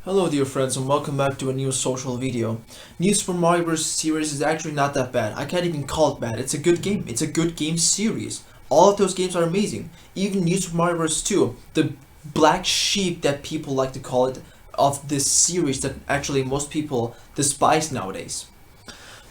Hello dear friends and welcome back to a new social video. New Super Mario Bros. Series is actually not that bad. I can't even call it bad. It's a good game. It's a good game series. All of those games are amazing. Even New Super Mario Bros. 2, the black sheep that people like to call it of this series that actually most people despise nowadays.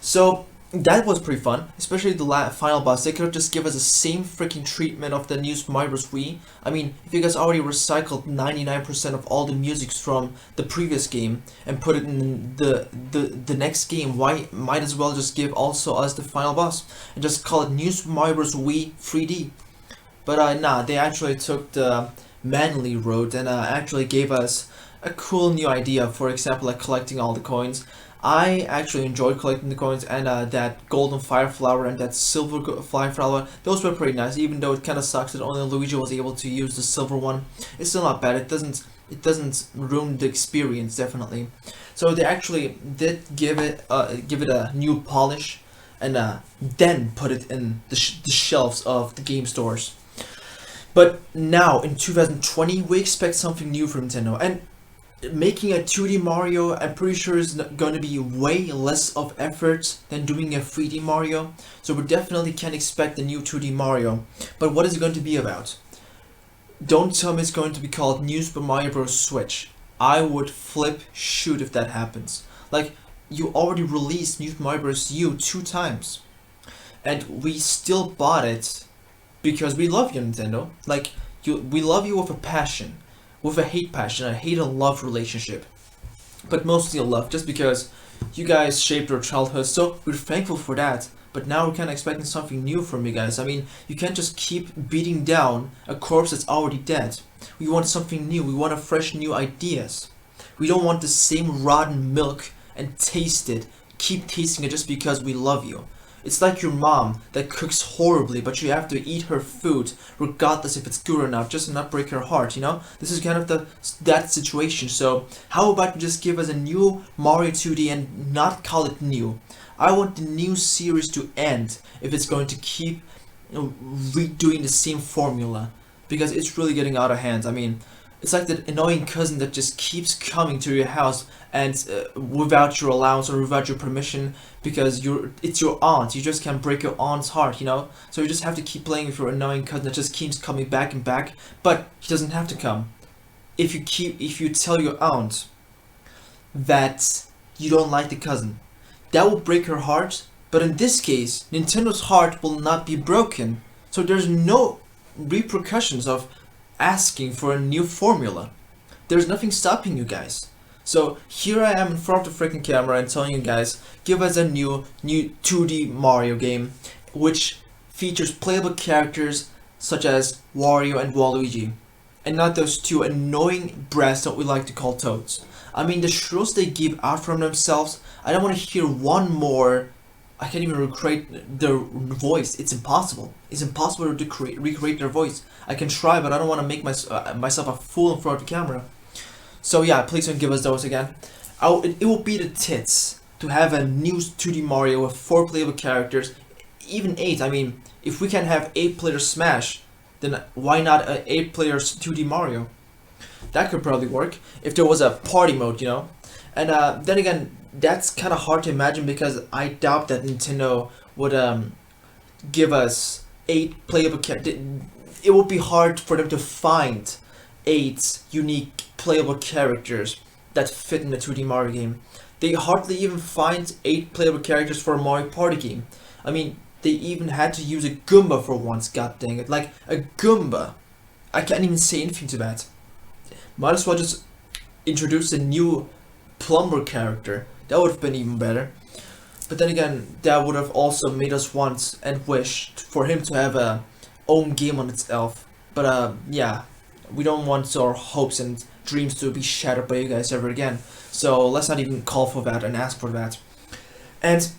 So that was pretty fun, especially the final boss. They could have just given us the same freaking treatment of the new Mario Bros. Wii. I mean, if you guys already recycled 99% of all the musics from the previous game and put it in the next game, why might as well just give also us the final boss and just call it New Super Mario Bros. Wii 3D. But nah, they actually took the manly road and actually gave us a cool new idea. For example, like collecting all the coins. I actually enjoyed collecting the coins and that golden fire flower and that silver fire flower. Those were pretty nice, even though it kind of sucks that only Luigi was able to use the silver one. It's still not bad. It doesn't ruin the experience, definitely. So they actually did give it a new polish and then put it in the shelves of the game stores. But now in 2020, we expect something new from Nintendo, and making a 2D Mario, I'm pretty sure is going to be way less of effort than doing a 3D Mario. So we definitely can expect a new 2D Mario. But what is it going to be about? Don't tell me it's going to be called New Super Mario Bros. Switch. I would flip shoot if that happens. Like, you already released New Super Mario Bros. U 2 times, and we still bought it because we love you, Nintendo. Like, we love you with a passion, with a hate passion, a hate and love relationship, but mostly a love, just because you guys shaped our childhood. So we're thankful for that. But now we're kind of expecting something new from you guys. I mean, you can't just keep beating down a corpse that's already dead. We want something new. We want a fresh new ideas. We don't want the same rotten milk and taste it. Keep tasting it just because we love you. It's like your mom that cooks horribly, but you have to eat her food regardless if it's good or not, just to not break her heart. This is kind of that situation. So how about you just give us a new Mario 2D and not call it new? I want the new series to end if it's going to keep redoing the same formula, because it's really getting out of hand. I mean, it's like that annoying cousin that just keeps coming to your house and without your allowance or without your permission, because it's your aunt. You just can't break your aunt's heart. So you just have to keep playing with your annoying cousin that just keeps coming back and back, but he doesn't have to come. If you tell your aunt that you don't like the cousin, that will break her heart. But in this case, Nintendo's heart will not be broken. So there's no repercussions of asking for a new formula. There's nothing stopping you guys. So here I am in front of the freaking camera and telling you guys, give us a new 2D Mario game, which features playable characters such as Wario and Waluigi, and not those two annoying brats that we like to call Toads. I mean, the shrills they give out from themselves, I don't want to hear one more. I can't even recreate their voice. It's impossible. It's impossible to recreate their voice. I can try, but I don't want to make myself a fool in front of the camera. So yeah, please don't give us those again. It will be the tits to have a new 2D Mario with 4 playable characters, even 8. I mean, if we can have 8-player Smash, then why not a 8-player 2D Mario? That could probably work if there was a party mode. And then again, that's kind of hard to imagine, because I doubt that Nintendo would give us 8 playable characters. It would be hard for them to find 8 unique playable characters that fit in the 2D Mario game. They hardly even find 8 playable characters for a Mario Party game. I mean, they even had to use a Goomba for once, god dang it. Like, a Goomba. I can't even say anything to that. Might as well just introduce a new plumber character. That would have been even better. But then again, that would have also made us want and wish for him to have a own game on itself. But yeah, we don't want our hopes and dreams to be shattered by you guys ever again. So let's not even call for that and ask for that. And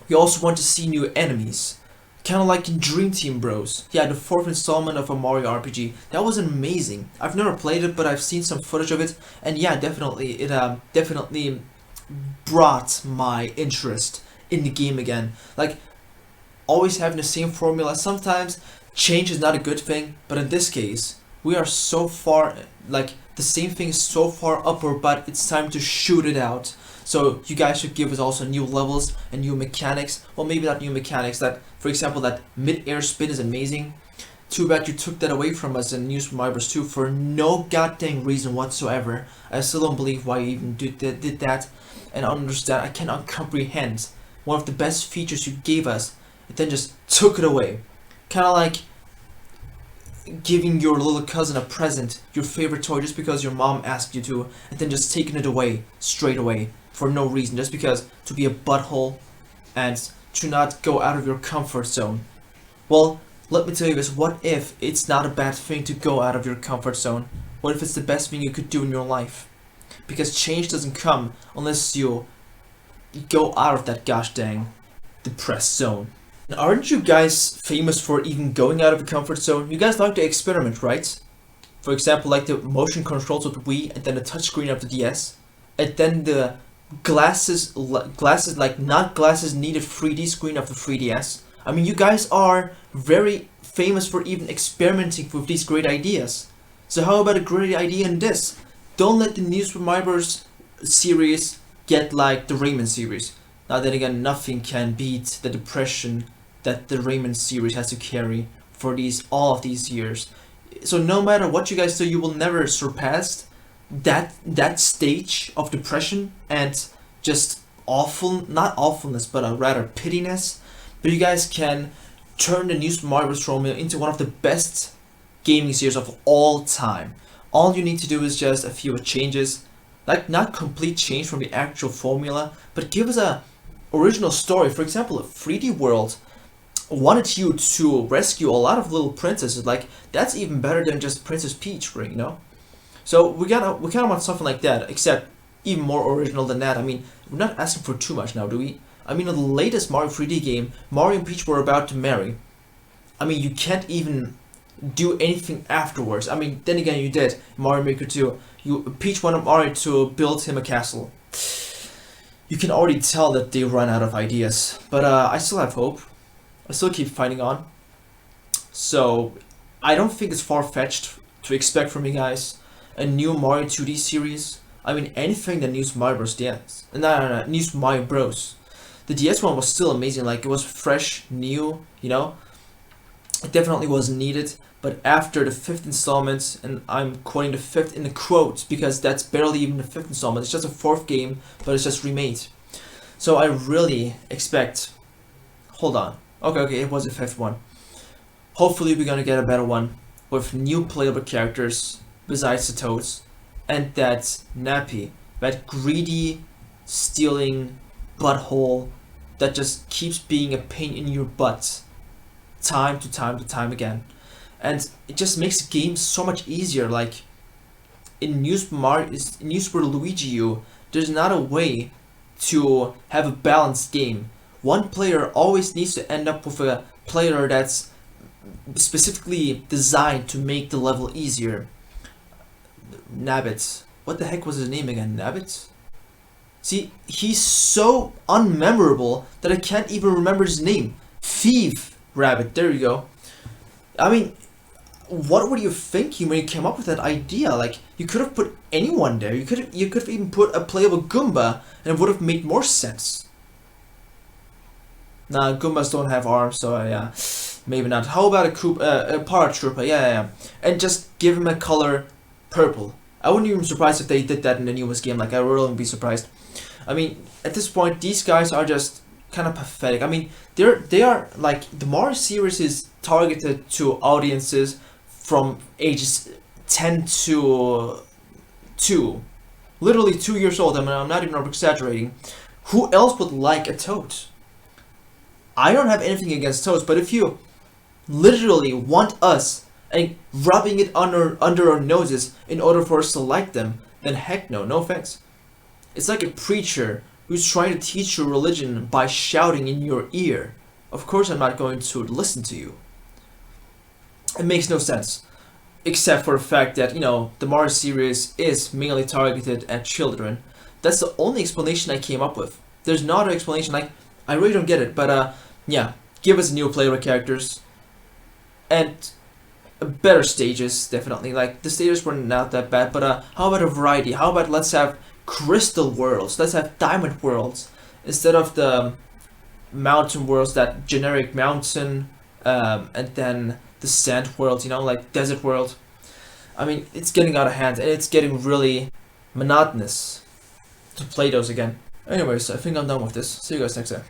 we also want to see new enemies. Kind of like in Dream Team Bros. Yeah, the 4th installment of a Mario RPG. That was amazing. I've never played it, but I've seen some footage of it. And yeah, definitely, it definitely brought my interest in the game again. Like, always having the same formula. Sometimes change is not a good thing, but in this case, we are so far, like, The same thing is so far upward, but it's time to shoot it out. So you guys should give us also new levels and new mechanics. Well, maybe not new mechanics. That, for example, that mid-air spin is amazing. Too bad you took that away from us in New Super Mario Bros. 2 for no goddamn reason whatsoever. I still don't believe why you even did that, and understand. I cannot comprehend one of the best features you gave us, and then just took it away. Kind of like giving your little cousin a present, your favorite toy, just because your mom asked you to, and then just taking it away straight away for no reason, just because to be a butthole and to not go out of your comfort zone. Well, let me tell you guys, what if it's not a bad thing to go out of your comfort zone? What if it's the best thing you could do in your life? Because change doesn't come unless you go out of that gosh dang depressed zone. And aren't you guys famous for even going out of the comfort zone? You guys like to experiment, right? For example, like the motion controls of the Wii, and then the touchscreen of the DS, and then the glasses like not glasses needed 3D screen of the 3DS. I mean, you guys are very famous for even experimenting with these great ideas. So how about a great idea in this? Don't let the New Super Mario Bros. Series get like the Rayman series. Now then again, nothing can beat the depression that the Rayman series has to carry for all of these years. So no matter what you guys do, you will never surpass that stage of depression and just not awfulness, but a rather pittiness. But you guys can turn the New Super Mario Bros. Romeo into one of the best gaming series of all time. All you need to do is just a few changes, like not complete change from the actual formula, but give us a original story. For example, a 3D World wanted you to rescue a lot of little princesses. Like, that's even better than just Princess Peach, you know? So we kind of want something like that, except even more original than that. I mean, we're not asking for too much now, do we? I mean, in the latest Mario 3D game, Mario and Peach were about to marry. I mean, you can't even do anything afterwards. I mean, then again, you did. Mario Maker 2, Peach wanted Mario to build him a castle. You can already tell that they run out of ideas. But I still have hope. I still keep fighting on. So, I don't think it's far-fetched to expect from you guys a new Mario 2D series. I mean, anything that New Super Mario Bros. DS. No, New Super Mario Bros. The DS one was still amazing, like it was fresh, new, you know? It definitely wasn't needed, but after the 5th installment, and I'm quoting the 5th in the quotes because that's barely even the 5th installment, it's just a 4th game, but it's just remade. So I really expect, hold on, okay, it was the 5th one. Hopefully we're gonna get a better one with new playable characters besides the Toads, and that Nappy, that greedy, stealing butthole that just keeps being a pain in your butt time to time again. And it just makes the game so much easier. Like in New Super Luigi U, there's not a way to have a balanced game. One player always needs to end up with a player that's specifically designed to make the level easier. Nabbit. What the heck was his name again? Nabbit? See, he's so unmemorable that I can't even remember his name. Thief Rabbit, there you go. I mean, what were you thinking when you came up with that idea? Like, you could have put anyone there. You could have even put a playable Goomba, and it would have made more sense. Nah, Goombas don't have arms, so yeah, maybe not. How about a Paratrooper? Yeah. And just give him a color purple. I wouldn't even be surprised if they did that in the newest game. Like, I really wouldn't be surprised. I mean, at this point, these guys are just kind of pathetic. I mean, they are like, the Mario series is targeted to audiences from ages 10 to 2. Literally 2 years old. I mean, I'm not even exaggerating. Who else would like a Toad? I don't have anything against Toads, but if you literally want us and rubbing it under our noses in order for us to like them, then heck no offense. It's like a preacher who's trying to teach you religion by shouting in your ear. Of course I'm not going to listen to you. It makes no sense. Except for the fact that, you know, the Mario series is mainly targeted at children. That's the only explanation I came up with. There's no other explanation. Like, I really don't get it. But yeah, give us new playable characters. And better stages, definitely. Like the stages were not that bad, but how about a variety? How about let's have crystal worlds? Let's have diamond worlds instead of the mountain worlds, that generic mountain, and then the sand world. You know, like desert world. I mean, it's getting out of hand and it's getting really monotonous to play those again. Anyways, I think I'm done with this. See you guys next time.